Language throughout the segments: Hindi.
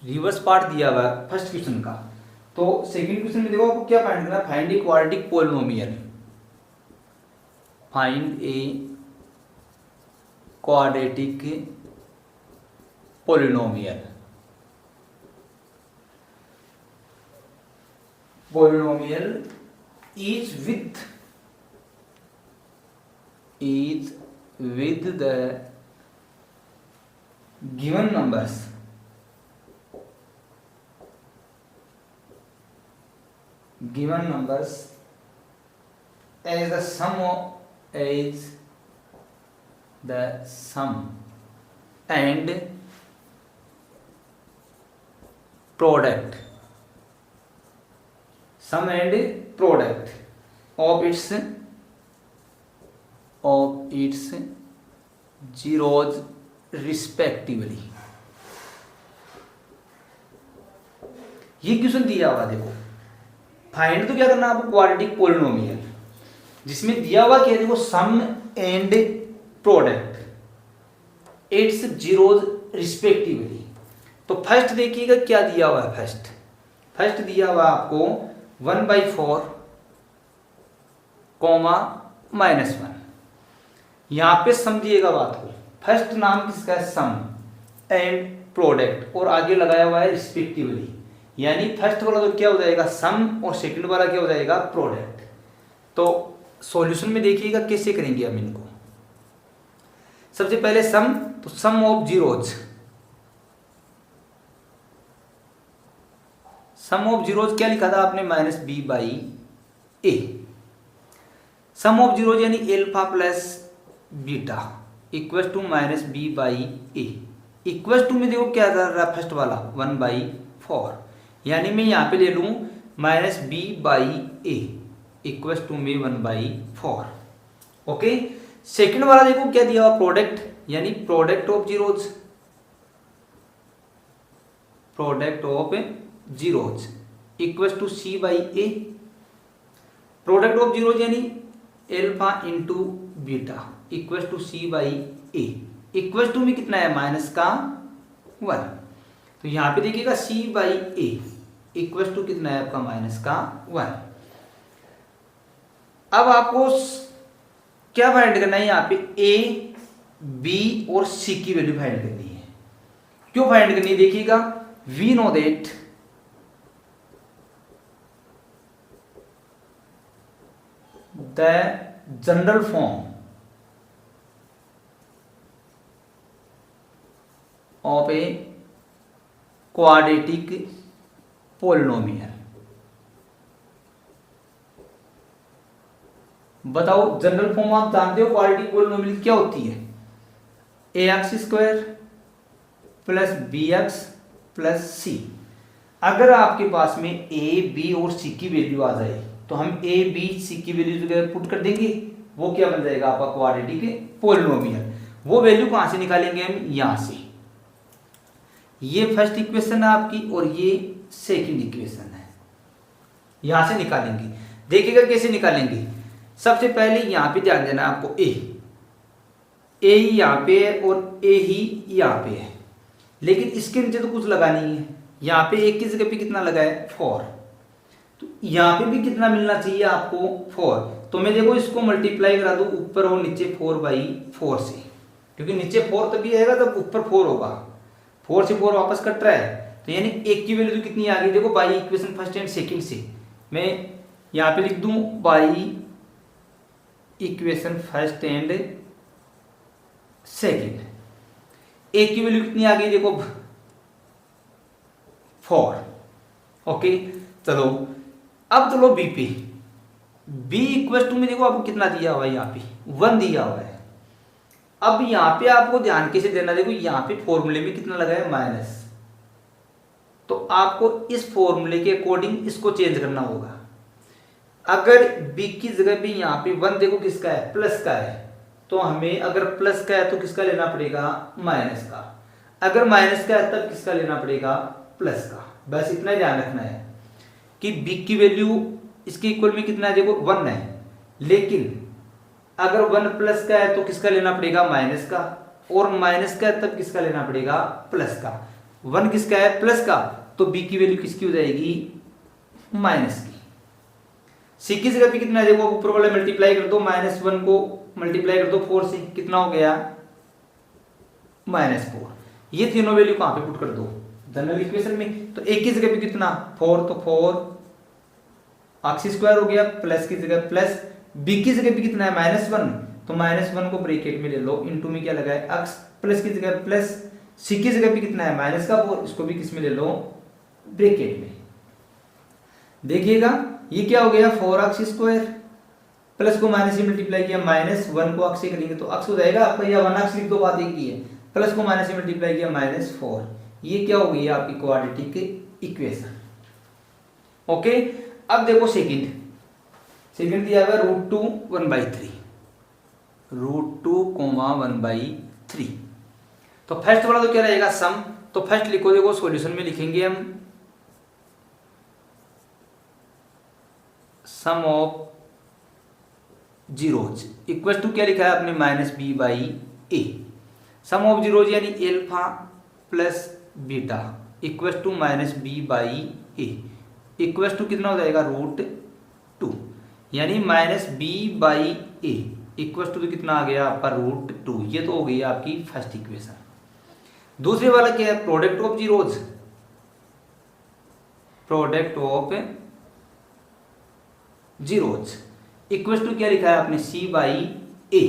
रिवर्स पार्ट दिया हुआ है फर्स्ट क्वेश्चन का। तो सेकंड क्वेश्चन में देखो आपको क्या फाइंड करना है, find A quadratic polynomial, find A quadratic polynomial, polynomial is with the given numbers as the sum and product of its zeros respectively। ये क्वेश्चन दिया हुआ देखो, फाइंड तो क्या करना है आपको, क्वाड्रेटिक पोलिनोमियल, जिसमें दिया हुआ क्या है देखो, sum and product its zeros respectively. तो फर्स्ट देखिएगा क्या दिया हुआ है, फर्स्ट दिया हुआ आपको 1/4 कॉमा -1। यहां पे समझिएगा बात को, फर्स्ट नाम किसका है, सम एंड प्रोडक्ट, और आगे लगाया हुआ है रिस्पेक्टिवली, यानी फर्स्ट वाला तो क्या हो जाएगा सम और सेकंड वाला क्या हो जाएगा प्रोडक्ट। तो सॉल्यूशन में देखिएगा कैसे करेंगे हम इनको। सबसे पहले सम, तो sum of zeros, sum of zeros क्या लिखा था आपने, -b/a। सम ऑफ जीरोज यानी alpha plus beta equal to -b/a, equal to में देखो क्या कर रहा है फर्स्ट वाला 1/4, यानी मैं यहाँ पे ले लूँ -b/a इक्वल टू में 1/4। ओके, सेकंड वाला देखो क्या दिया हुआ, प्रोडक्ट, यानी product of zeros equal to c/a। Product of zeros यानी alpha into beta equal to c/a, equal to में कितना है -1। तो यहाँ पे देखिएगा c/a इक्वल टू कितना है आपका -1। अब आपको क्या फाइंड करना है, यहाँ पे a, b और c की वैल्यू फाइंड करनी है। क्यों फाइंड करनी है, देखिएगा, we know that the general form of a quadratic polynomial. बताओ जनरल फॉर्म आप जानते हो क्वाड्रेटिक पोलिनोमियल क्या होती है, ax² plus bx plus c। अगर आपके पास में a, b और c की वैल्यू आ जाए तो हम a, b, c की वैल्यू जगह पुट कर देंगे, वो क्या बन जाएगा आपका क्वाड्रेटिक पोलिनोमियल। वो वैल्यू कहां से निकालेंगे हम, यहां से। ये फर्स्ट इक्वेशन है आपकी और ये सेकंड इक्वेशन है, यहां से निकालेंगे। देखिएगा कैसे निकालेंगे, सबसे पहले यहां पे ध्यान देना आपको, a ही यहां पे है और a ही यहां पे है, लेकिन इसके नीचे तो कुछ लगा नहीं है। यहाँ पे एक की जगह पे कितना लगा है 4, तो यहाँ पे भी कितना मिलना चाहिए आपको 4। तो मैं देखो इसको मल्टीप्लाई करा दूं ऊपर और नीचे 4/4 से, क्योंकि नीचे 4 तभी आएगा जब ऊपर 4 होगा, 4 से 4 वापस कट रहा है, तो यानी एक की वैल्यू कितनी आ गई, देखो by equation first and second से मैं यहाँ पे लिख दूं by equation first and second, एक की वैल्यू कितनी आ गई देखो 4। ओके, चलो अब चलो बी पे, बी इक्वल टू में देखो आपको कितना दिया हुआ है, यहाँ पे 1 दिया हुआ है। अब यहाँ पे आपको ध्यान कैसे देना, देखो यहाँ पे फॉर्मूले में कितना लगा है माइनस, तो आपको इस फॉर्मूले के अकॉर्डिंग इसको चेंज करना होगा। अगर b की जगह भी यहाँ पे 1 देखो किसका है, प्लस का है, तो हमें अगर प्लस का है तो किसका लेना पड़ेगा, माइनस का। अगर माइनस का है तब किसका लेना पड़ेगा, प्लस का। बस इतना ही ध्यान रखना है कि b की वैल्यू इसके इक्वल में कितना है, देखो 1 है, लेकिन अगर 1 प्लस का है तो किसका लेना पड़ेगा, माइनस का, और माइनस का है तब किसका लेना पड़ेगा, प्लस का। 1 किसका है, प्लस का, तो b की वैल्यू किसकी हो जाएगी, माइनस की। c की जगह पे कितना है, देखो ऊपर वाला मल्टीप्लाई कर दो, -1 को मल्टीप्लाई कर दो 4 से, कितना हो गया, -4। ये तीनों वैल्यू कहां पे पुट कर दो, जनरल इक्वेशन में। तो a की जगह पे कितना 4, तो 4 x² हो गया, प्लस की जगह प्लस, b की जगह पे कितना है -1, तो -1 को ब्रैकेट में ले लो, इनटू में क्या लगा है x, प्लस की जगह प्लस, c की जगह पे कितना है -4, इसको भी किस में ले लो, ब्रैकेट में। देखिएगा ये क्या हो गया 4x², प्लस को माइनस से मल्टीप्लाई किया, -1 को x से करेंगे तो x हो जाएगा आपका, या 1x लिख दो, बात एक ही है, प्लस को माइनस से मल्टीप्लाई किया -4, ये क्या हो गई आपकी क्वाड्रेटिक इक्वेशन। ओके, अब देखो सेकंड दिया हुआ √2 1/3, √2, 1/3। तो फर्स्ट वाला तो क्या रहेगा सम, तो फर्स्ट लिखो, देखो सॉल्यूशन में लिखेंगे हम sum of zeros equal to क्या लिखा है आपने -b/a, सम ऑफ जीरोज यानी alpha plus beta equal to -b/a equal to कितना हो जाएगा √2, यानी -b/a इक्वल टू कितना आ गया आपका √2। ये तो हो गई आपकी फर्स्ट इक्वेशन। दूसरे वाला क्या है, product of zeros, product of zeros equal to क्या लिखा है आपने c/a,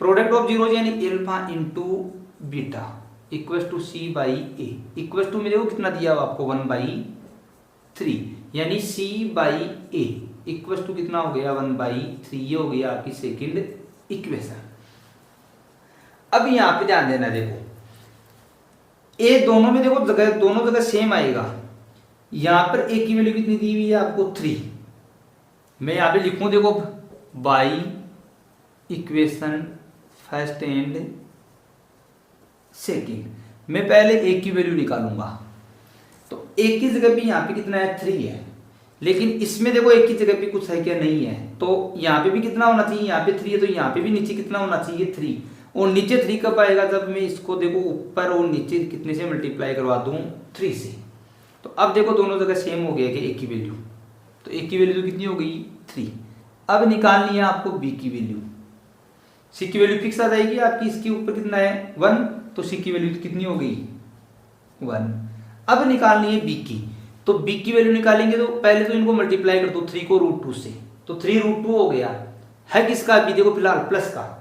प्रोडक्ट ऑफ जीरोज यानी alpha into beta equal to c/a equal to में देखो कितना दिया हुआ आपको 1/3, यानी c/a इक्वल टू कितना हो गया 1/3। ये हो गया आपकी सेकंड इक्वेशन। अब यहां पे ध्यान देना, देखो a दोनों में देखो दोनों जगह सेम आएगा। यहां पर a की वैल्यू कितनी दी हुई है आपको 3, मैं यहां पे लिखूं देखो by equation first and second, मैं पहले a की वैल्यू निकालूंगा, तो a की जगह पे यहां पे कितना है 3 है, लेकिन इसमें देखो a की जगह पे कुछ है क्या, नहीं है, तो यहां पे भी कितना होना चाहिए, यहां पे 3 है, तो यहां पे भी नीचे कितना होना चाहिए 3, और नीचे 3 कब आएगा, जब मैं इसको देखो ऊपर और नीचे कितने से मल्टीप्लाई करवा दूं 3 से। तो अब देखो दोनों जगह सेम हो गया कि a की वैल्यू, तो a की वैल्यू तो कितनी हो गई 3। अब निकालनी है आपको b की वैल्यू, c की वैल्यू फिक्स आ जाएगी आपकी, इसके ऊपर कितना है 1, तो c की वैल्यू कितनी हो गई 1। अब निकालनी है b की, तो b की वैल्यू निकालेंगे तो पहले तो इनको मल्टीप्लाई कर दो 3 को √2 से, तो 3√2 हो गया, है किसका b, देखो फिलहाल प्लस का,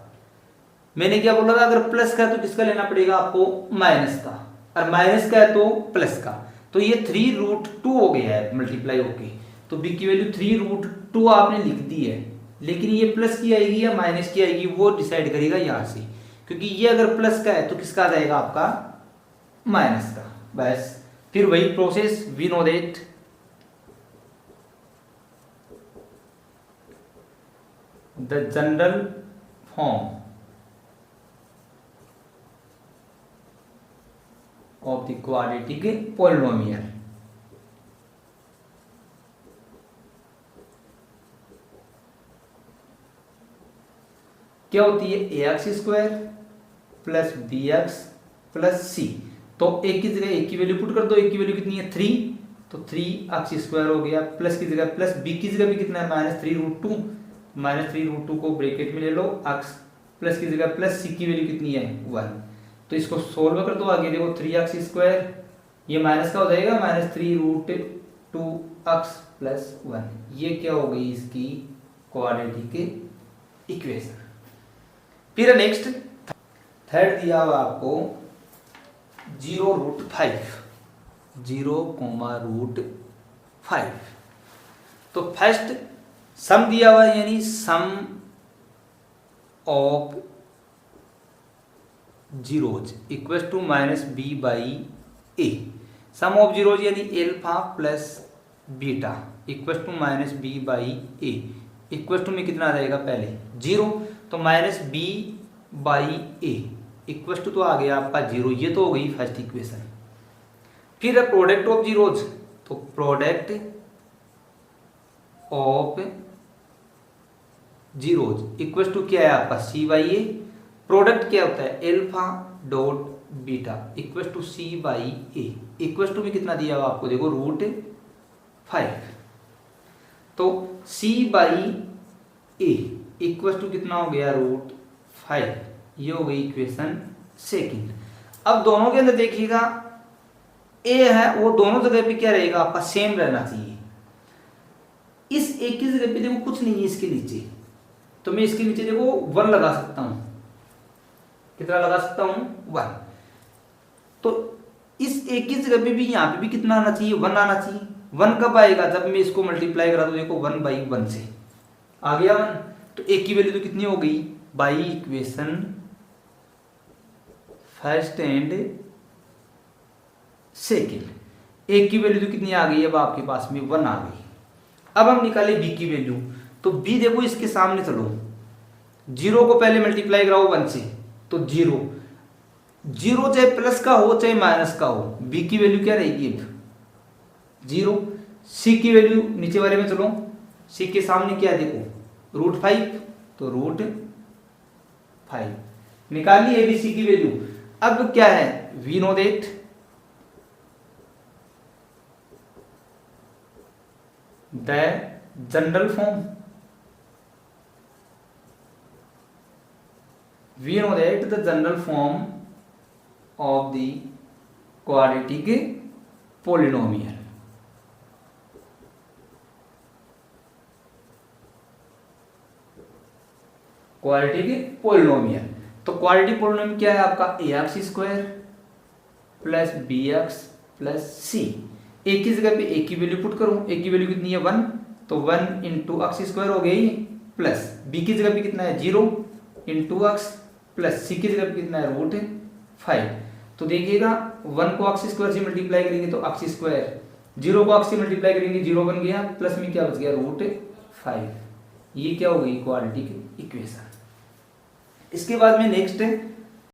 मैंने क्या बोला था अगर प्लस का है तो किसका लेना पड़ेगा आपको माइनस का, और माइनस का है तो प्लस का, तो ये 3√2 हो गया है मल्टीप्लाई होके, तो b की वैल्यू 3√2 आपने लिख दी है, लेकिन ये प्लस की आएगी या माइनस की आएगी वो डिसाइड करेगा यहां से, क्योंकि ये अगर प्लस का है तो किसका आ जाएगा आपका माइनस का। बस फिर वही process, we know that the general form of the quadratic polynomial. क्या होती है ax² plus bx plus c, तो एक की जगह एक की वैल्यू पुट कर दो, एक की वैल्यू कितनी है 3, तो 3x² हो गया, प्लस की जगह प्लस, b की जगह भी कितना है -3√2, -3√2 को ब्रैकेट में ले लो, x प्लस की जगह प्लस, c की वैल्यू कितनी है 1, तो इसको सोल्व कर दो, आगे देखो 3x², ये माइनस का हो जाएगा -3√2x प्लस 1, ये क्या हो गई इसकी क्वाड्रेटिक इक्वेशन। फिर नेक्स्ट थर्ड दिया हुआ आपको 0√5, 0,5, तो फर्स्ट सम दिया हुआ है, यानी sum of zeros equal to -b/a, sum of zeros यानी alpha plus beta equal to -b/a equal to में कितना आ जाएगा पहले 0, तो -b/a इक्वल टू तो आ गया आपका 0, ये तो हो गई फर्स्ट इक्वेशन। फिर प्रोडक्ट ऑफ जीरोज, तो product of zeros equal to क्या है आपका c/a, प्रोडक्ट क्या होता है alpha dot beta equal to c by a, equal to में कितना दिया हुआ आपको देखो √5। तो c by a equal to कितना हो गया √5, ये हो गई इक्वेशन सेकंड। अब दोनों के अंदर देखिएगा ए है वो दोनों जगह पे क्या रहेगा आपका सेम रहना चाहिए। इस एक की जगह पे देखो कुछ नहीं है इसके नीचे, तो मैं इसके नीचे देखो 1 लगा सकता हूं। कितना लगा सकता हूं 1। तो इस एक की जगह पे भी यहां पे भी कितना आना चाहिए 1 आना चाहिए। 1 कब आएगा जब मैं इसको मल्टीप्लाई करा, तो देखो 1/1 से आ गया 1। तो एक की वैल्यू तो कितनी हो गई by equation first and second, एक की वैल्यू तो कितनी आ गई अब आपके पास में 1 आ गई। अब हम निकाले बी की वैल्यू, तो बी देखो इसके सामने चलो, 0 को पहले मल्टीप्लाई कराओ 1 से, तो 0 चाहे प्लस का हो चाहे माइनस का हो, बी की वैल्यू क्या रहेगी अब 0। सी की वैल्यू नीचे वाले में चलो, सी के सामने क्या है देखो √5, तो √5 निकाल ली एबीसी की वैल्यू। अब क्या है we know that the general form, we know that the general form of the quadratic polynomial. Quadratic polynomial, तो क्वाड्रेटिक पोलिनोमियल क्या है आपका ax² plus bx plus c। एक की जगह पे ए की वैल्यू पुट करूं, ए की वैल्यू कितनी है 1, तो 1 इंटू x² हो गई, प्लस b की जगह पे कितना है 0 इंटू x, प्लस c की जगह पे कितना है √5। तो देखिएगा 1 को x² से मल्टीप्लाई करेंगे तो x², 0 को x से मल्टीप्लाई करेंगे 0 बन गया, प्लस में क्या बच गया √5। ये क्या हो गई क्वाड्रेटिक इक्वेशन। इसके बाद में नेक्स्ट है